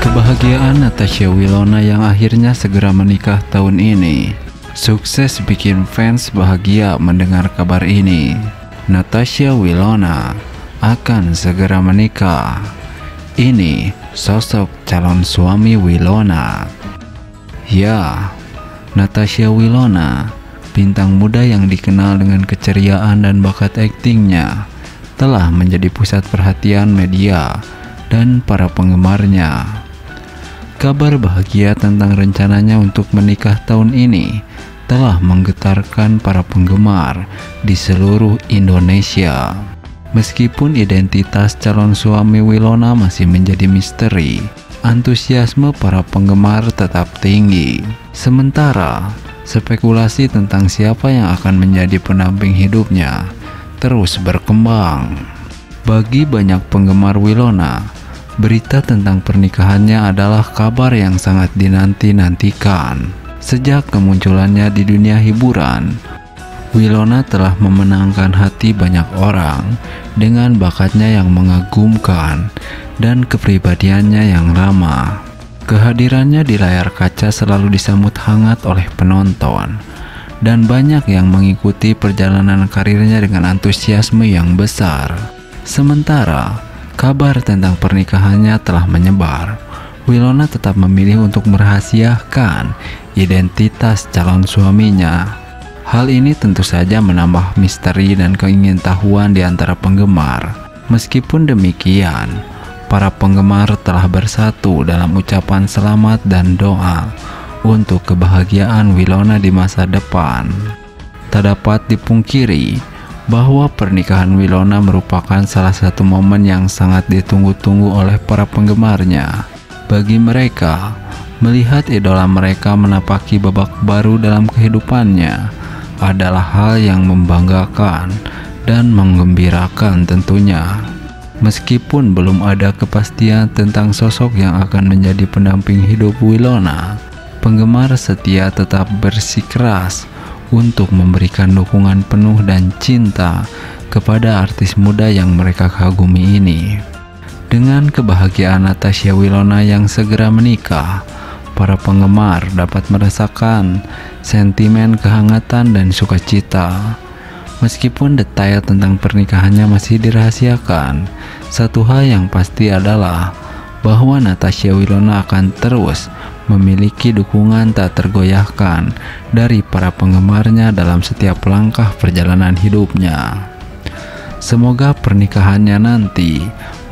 Kebahagiaan Natasha Wilona yang akhirnya segera menikah tahun ini sukses bikin fans bahagia mendengar kabar ini. Natasha Wilona akan segera menikah. Ini sosok calon suami Wilona. Ya, Natasha Wilona, bintang muda yang dikenal dengan keceriaan dan bakat aktingnya, telah menjadi pusat perhatian media dan para penggemarnya. Kabar bahagia tentang rencananya untuk menikah tahun ini telah menggetarkan para penggemar di seluruh Indonesia. Meskipun identitas calon suami Wilona masih menjadi misteri, antusiasme para penggemar tetap tinggi. Sementara, spekulasi tentang siapa yang akan menjadi pendamping hidupnya terus berkembang. Bagi banyak penggemar Wilona, berita tentang pernikahannya adalah kabar yang sangat dinanti-nantikan. Sejak kemunculannya di dunia hiburan, Wilona telah memenangkan hati banyak orang dengan bakatnya yang mengagumkan dan kepribadiannya yang ramah. Kehadirannya di layar kaca selalu disambut hangat oleh penonton, dan banyak yang mengikuti perjalanan karirnya dengan antusiasme yang besar. Sementara kabar tentang pernikahannya telah menyebar, Wilona tetap memilih untuk merahasiakan identitas calon suaminya. Hal ini tentu saja menambah misteri dan keingintahuan di antara penggemar. Meskipun demikian, para penggemar telah bersatu dalam ucapan selamat dan doa untuk kebahagiaan Wilona di masa depan. Tak dapat dipungkiri bahwa pernikahan Wilona merupakan salah satu momen yang sangat ditunggu-tunggu oleh para penggemarnya. Bagi mereka, melihat idola mereka menapaki babak baru dalam kehidupannya adalah hal yang membanggakan dan menggembirakan tentunya. Meskipun belum ada kepastian tentang sosok yang akan menjadi pendamping hidup Wilona, penggemar setia tetap bersikeras untuk memberikan dukungan penuh dan cinta kepada artis muda yang mereka kagumi ini. Dengan kebahagiaan Natasha Wilona yang segera menikah, para penggemar dapat merasakan sentimen kehangatan dan sukacita. Meskipun detail tentang pernikahannya masih dirahasiakan, satu hal yang pasti adalah bahwa Natasha Wilona akan terus memiliki dukungan tak tergoyahkan dari para penggemarnya dalam setiap langkah perjalanan hidupnya. Semoga pernikahannya nanti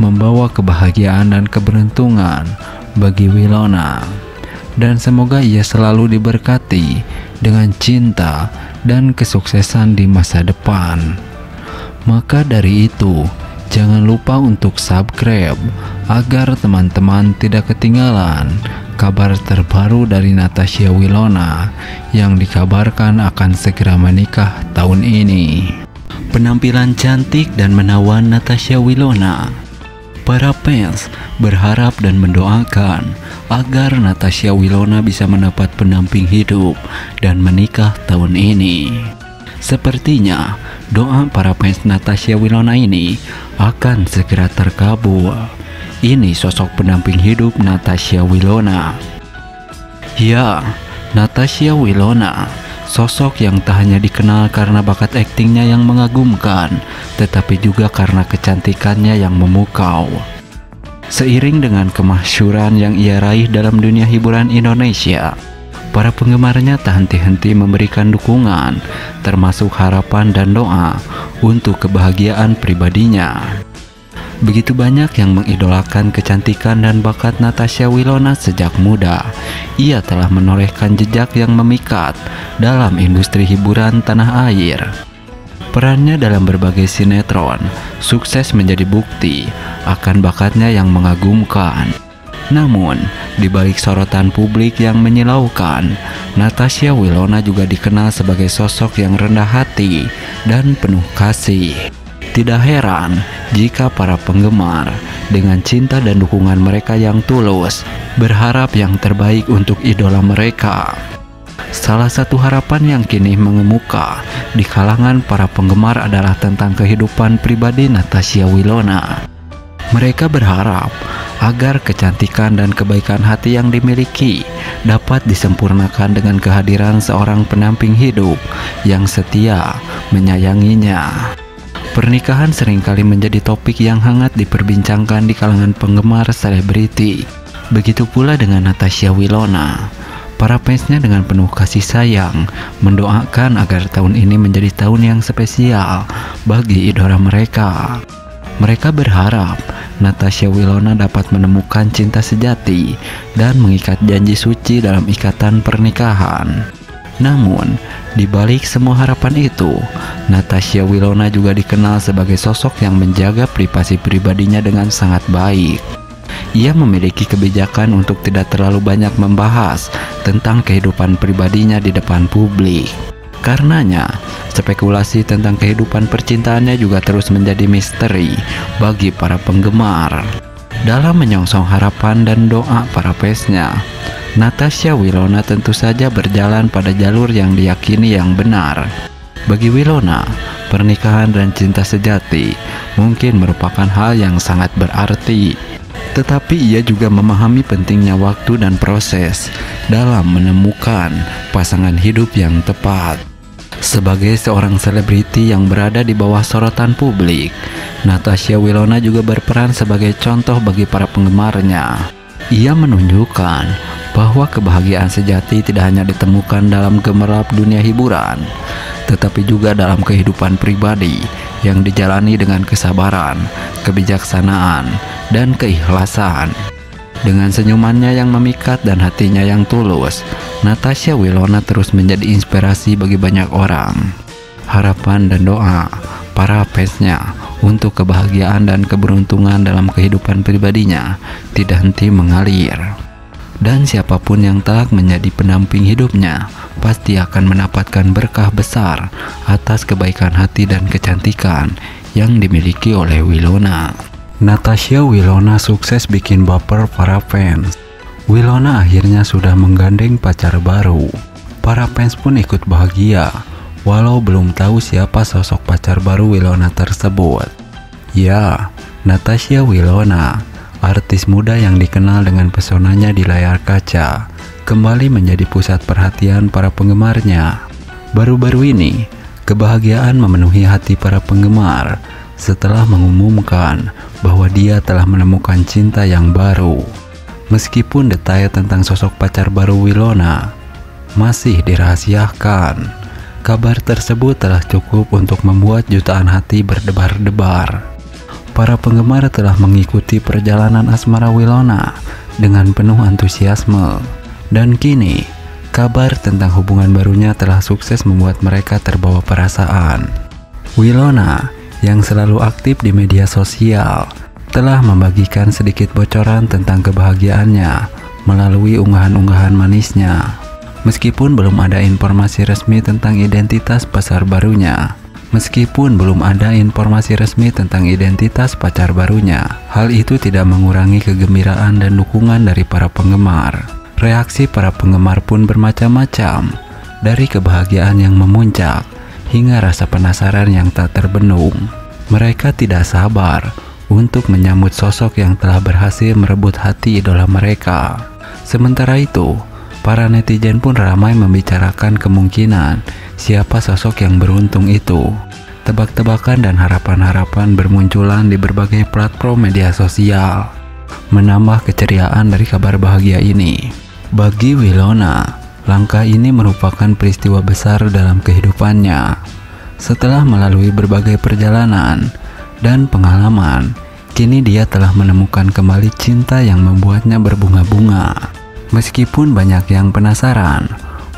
membawa kebahagiaan dan keberuntungan bagi Wilona, dan semoga ia selalu diberkati dengan cinta dan kesuksesan di masa depan. Maka dari itu, jangan lupa untuk subscribe agar teman-teman tidak ketinggalan kabar terbaru dari Natasha Wilona yang dikabarkan akan segera menikah tahun ini. Penampilan cantik dan menawan Natasha Wilona. Para fans berharap dan mendoakan agar Natasha Wilona bisa mendapat pendamping hidup dan menikah tahun ini. Sepertinya doa para fans Natasha Wilona ini akan segera terkabul. Ini sosok pendamping hidup Natasha Wilona. Ya, Natasha Wilona, sosok yang tak hanya dikenal karena bakat aktingnya yang mengagumkan, tetapi juga karena kecantikannya yang memukau. Seiring dengan kemasyhuran yang ia raih dalam dunia hiburan Indonesia, para penggemarnya tak henti-henti memberikan dukungan, termasuk harapan dan doa untuk kebahagiaan pribadinya. Begitu banyak yang mengidolakan kecantikan dan bakat Natasha Wilona sejak muda. Ia telah menorehkan jejak yang memikat dalam industri hiburan tanah air. Perannya dalam berbagai sinetron sukses menjadi bukti akan bakatnya yang mengagumkan. Namun, di balik sorotan publik yang menyilaukan, Natasha Wilona juga dikenal sebagai sosok yang rendah hati dan penuh kasih. Tidak heran jika para penggemar dengan cinta dan dukungan mereka yang tulus berharap yang terbaik untuk idola mereka. Salah satu harapan yang kini mengemuka di kalangan para penggemar adalah tentang kehidupan pribadi Natasha Wilona. Mereka berharap agar kecantikan dan kebaikan hati yang dimiliki dapat disempurnakan dengan kehadiran seorang pendamping hidup yang setia menyayanginya. Pernikahan seringkali menjadi topik yang hangat diperbincangkan di kalangan penggemar selebriti. Begitu pula dengan Natasha Wilona. Para fansnya dengan penuh kasih sayang mendoakan agar tahun ini menjadi tahun yang spesial bagi idola mereka. Mereka berharap Natasha Wilona dapat menemukan cinta sejati dan mengikat janji suci dalam ikatan pernikahan. Namun, di balik semua harapan itu, Natasha Wilona juga dikenal sebagai sosok yang menjaga privasi pribadinya dengan sangat baik. Ia memiliki kebijakan untuk tidak terlalu banyak membahas tentang kehidupan pribadinya di depan publik. Karenanya, spekulasi tentang kehidupan percintaannya juga terus menjadi misteri bagi para penggemar. Dalam menyongsong harapan dan doa para fansnya, Natasha Wilona tentu saja berjalan pada jalur yang diyakini yang benar. Bagi Wilona, pernikahan dan cinta sejati mungkin merupakan hal yang sangat berarti. Tetapi ia juga memahami pentingnya waktu dan proses dalam menemukan pasangan hidup yang tepat. Sebagai seorang selebriti yang berada di bawah sorotan publik, Natasha Wilona juga berperan sebagai contoh bagi para penggemarnya. Ia menunjukkan bahwa kebahagiaan sejati tidak hanya ditemukan dalam gemerlap dunia hiburan, tetapi juga dalam kehidupan pribadi yang dijalani dengan kesabaran, kebijaksanaan, dan keikhlasan. Dengan senyumannya yang memikat dan hatinya yang tulus, Natasha Wilona terus menjadi inspirasi bagi banyak orang. Harapan dan doa para fansnya untuk kebahagiaan dan keberuntungan dalam kehidupan pribadinya tidak henti mengalir. Dan siapapun yang telah menjadi pendamping hidupnya pasti akan mendapatkan berkah besar atas kebaikan hati dan kecantikan yang dimiliki oleh Wilona. Natasha Wilona sukses bikin baper para fans. Wilona akhirnya sudah menggandeng pacar baru. Para fans pun ikut bahagia, walau belum tahu siapa sosok pacar baru Wilona tersebut. Ya, Natasha Wilona, artis muda yang dikenal dengan pesonanya di layar kaca, kembali menjadi pusat perhatian para penggemarnya. Baru-baru ini, kebahagiaan memenuhi hati para penggemar setelah mengumumkan bahwa dia telah menemukan cinta yang baru. Meskipun detail tentang sosok pacar baru Wilona masih dirahasiakan, kabar tersebut telah cukup untuk membuat jutaan hati berdebar-debar. Para penggemar telah mengikuti perjalanan asmara Wilona dengan penuh antusiasme, dan kini kabar tentang hubungan barunya telah sukses membuat mereka terbawa perasaan. Wilona yang selalu aktif di media sosial telah membagikan sedikit bocoran tentang kebahagiaannya melalui unggahan-unggahan manisnya. Meskipun belum ada informasi resmi tentang identitas pacar barunya, hal itu tidak mengurangi kegembiraan dan dukungan dari para penggemar. Reaksi para penggemar pun bermacam-macam, dari kebahagiaan yang memuncak hingga rasa penasaran yang tak terbendung. Mereka tidak sabar untuk menyambut sosok yang telah berhasil merebut hati idola mereka. Sementara itu, para netizen pun ramai membicarakan kemungkinan siapa sosok yang beruntung itu. Tebak-tebakan dan harapan-harapan bermunculan di berbagai platform media sosial, menambah keceriaan dari kabar bahagia ini. Bagi Wilona, langkah ini merupakan peristiwa besar dalam kehidupannya. Setelah melalui berbagai perjalanan dan pengalaman, kini dia telah menemukan kembali cinta yang membuatnya berbunga-bunga. Meskipun banyak yang penasaran,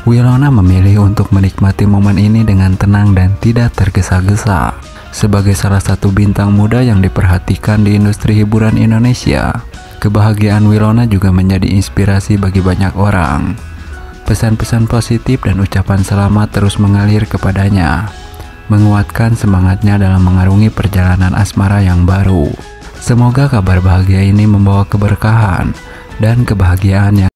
Wilona memilih untuk menikmati momen ini dengan tenang dan tidak tergesa-gesa. Sebagai salah satu bintang muda yang diperhatikan di industri hiburan Indonesia, kebahagiaan Wilona juga menjadi inspirasi bagi banyak orang. Pesan-pesan positif dan ucapan selamat terus mengalir kepadanya, menguatkan semangatnya dalam mengarungi perjalanan asmara yang baru. Semoga kabar bahagia ini membawa keberkahan dan kebahagiaan yang